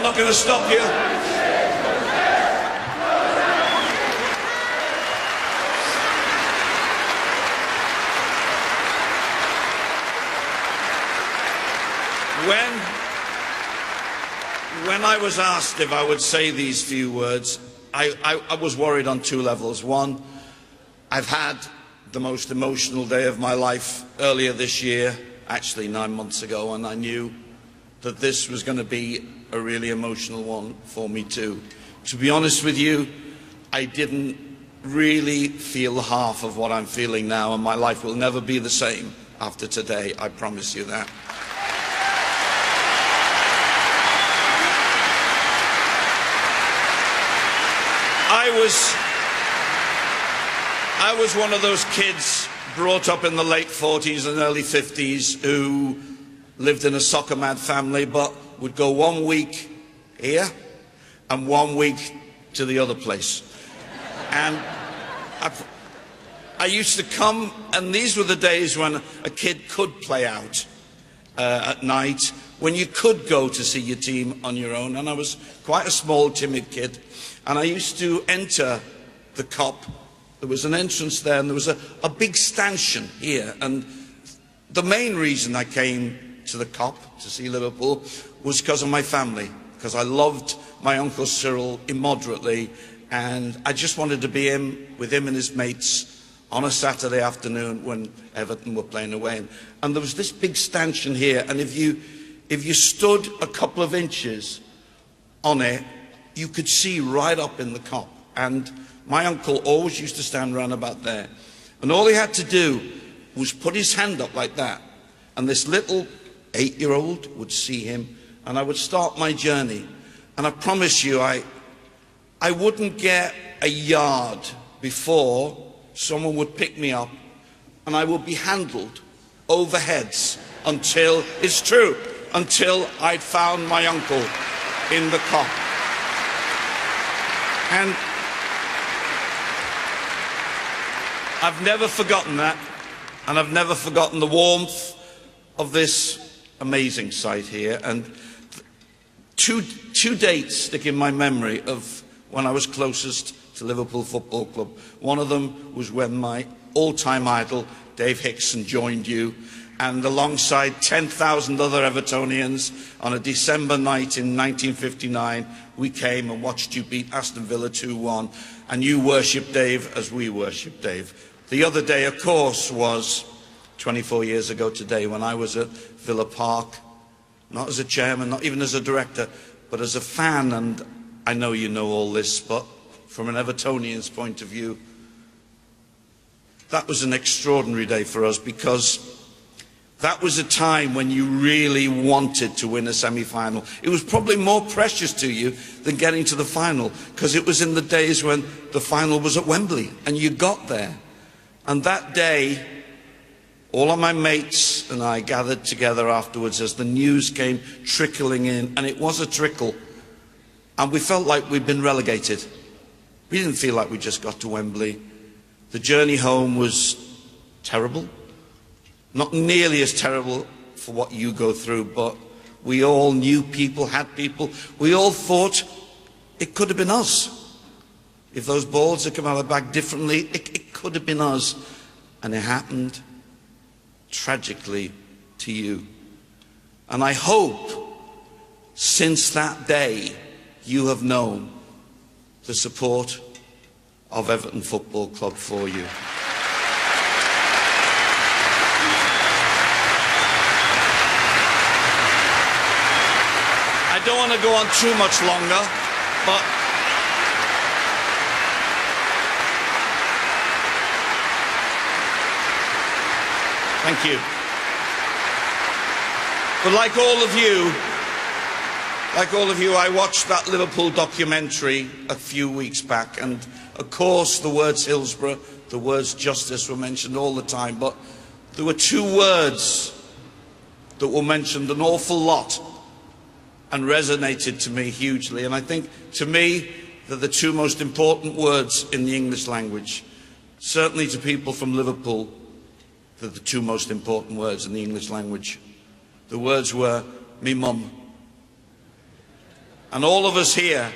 I'm not going to stop you. When I was asked if I would say these few words, I was worried on two levels. One, I've had the most emotional day of my life earlier this year, actually 9 months ago, and I knew that this was going to be a really emotional one for me too. To be honest with you, I didn't really feel half of what I'm feeling now, and my life will never be the same after today, I promise you that. I was one of those kids brought up in the late 40s and early 50s who lived in a soccer-mad family, but would go 1 week here and 1 week to the other place. And I used to come, and these were the days when a kid could play out at night, when you could go to see your team on your own. And I was quite a small, timid kid. And I used to enter the Kop. There was an entrance there, and there was a big stanchion here. And the main reason I came to the Kop to see Liverpool was because of my family, because I loved my Uncle Cyril immoderately, and I just wanted to be with him and his mates on a Saturday afternoon when Everton were playing away. And there was this big stanchion here, and if you stood a couple of inches on it, you could see right up in the Kop. And my uncle always used to stand round about there. And all he had to do was put his hand up like that. And this little 8-year-old would see him, and I would start my journey. And I promise you, I wouldn't get a yard before someone would pick me up, and I would be handled over heads until, it's true, until I'd found my uncle in the Kop. And I've never forgotten that, and I've never forgotten the warmth of this amazing site here. And two dates stick in my memory of when I was closest to Liverpool Football Club. One of them was when my all-time idol, Dave Hickson, joined you, and alongside 10,000 other Evertonians on a December night in 1959, we came and watched you beat Aston Villa 2-1, and you worshipped Dave as we worshipped Dave. The other day, of course, was 24 years ago today, when I was at Villa Park, not as a chairman, not even as a director, but as a fan. And I know you know all this, but from an Evertonian's point of view, that was an extraordinary day for us, because that was a time when you really wanted to win a semi-final. It was probably more precious to you than getting to the final, because it was in the days when the final was at Wembley, and you got there. And that day, all of my mates and I gathered together afterwards as the news came trickling in, and it was a trickle, and we felt like we'd been relegated. We didn't feel like we just got to Wembley. The journey home was terrible. Not nearly as terrible for what you go through, but we all knew people, had people. We all thought it could have been us. If those balls had come out of the bag differently, it could have been us. And it happened tragically to you. And I hope since that day you have known the support of Everton Football Club for you. I don't want to go on too much longer, but thank you. But like all of you, I watched that Liverpool documentary a few weeks back, and of course the words Hillsborough, the words justice were mentioned all the time, but there were two words that were mentioned an awful lot and resonated to me hugely. And I think, to me, they're the two most important words in the English language. Certainly to people from Liverpool, they're the two most important words in the English language. The words were, me mum. And all of us here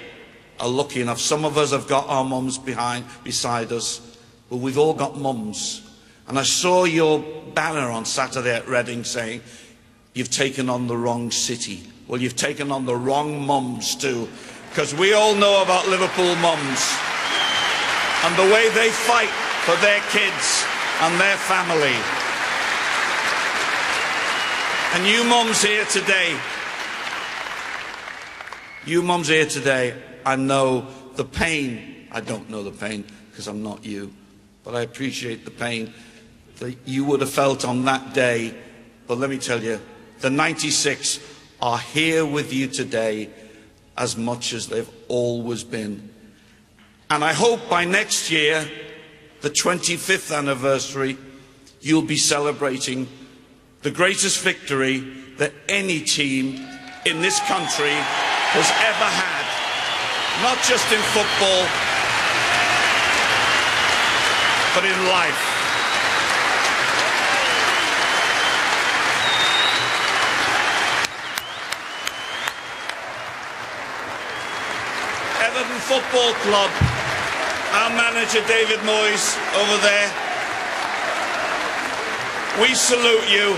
are lucky enough. Some of us have got our mums beside us, but we've all got mums. And I saw your banner on Saturday at Reading saying, you've taken on the wrong city. Well, you've taken on the wrong mums too, because we all know about Liverpool mums and the way they fight for their kids and their family. And you mums here today, I know the pain. I don't know the pain because I'm not you, but I appreciate the pain that you would have felt on that day. But let me tell you, the 96 are here with you today as much as they've always been. And I hope by next year, the 25th anniversary, you'll be celebrating the greatest victory that any team in this country has ever had. Not just in football, but in life. Everton Football Club, our manager David Moyes over there, we salute you.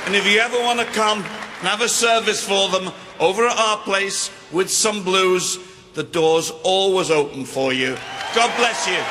And if you ever want to come and have a service for them over at our place with some blues, the door's always open for you. God bless you.